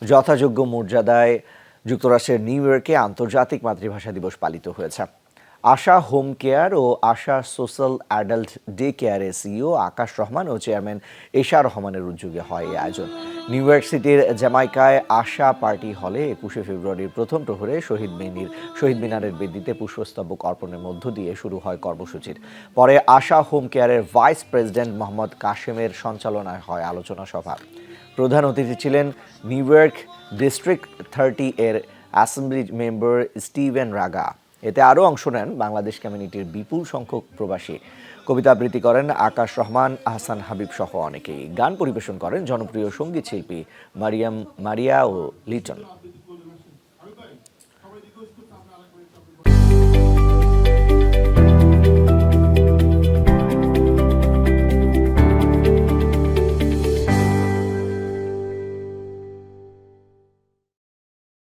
যথাযোগ্য মর্যাদায় যুক্তরাষ্ট্রের নিউ ইয়র্কে আন্তর্জাতিক মাতৃভাষা দিবস পালিত হয়েছে। আশা হোম কেয়ার ও আশা সোশ্যাল অ্যাডাল্ট ডে কেয়ারের সিইও আকাশ রহমান ও চেয়ারম্যান এশা রহমানের উদ্যোগে হয় এই আয়োজন। নিউ ইয়র্ক সিটির জ্যামাইকায় আশা পার্টি হলে ২১শে ফেব্রুয়ারির প্রথম প্রহরে শহীদ মিনারের বেদিতে পুষ্পস্তবক অর্পণের মধ্য দিয়ে শুরু হয় কর্মসূচির। পরে আশা হোম কেয়ারের ভাইস প্রেসিডেন্ট মোহাম্মদ কাশেমের সঞ্চালনায় হয় আলোচনা সভা। প্রধান অতিথি ছিলেন নিউ ইয়র্ক ডিস্ট্রিক্ট 30 এর অ্যাসেম্বলি মেম্বার স্টিভেন রাগা। এতে আরও অংশ নেন বাংলাদেশ কমিউনিটির বিপুল সংখ্যক প্রবাসী। কবিতা আবৃত্তি করেন আকাশ রহমান, আহসান হাবিব সহ অনেকেই। গান পরিবেশন করেন জনপ্রিয় সঙ্গীত শিল্পী মারিয়া ও লিটন।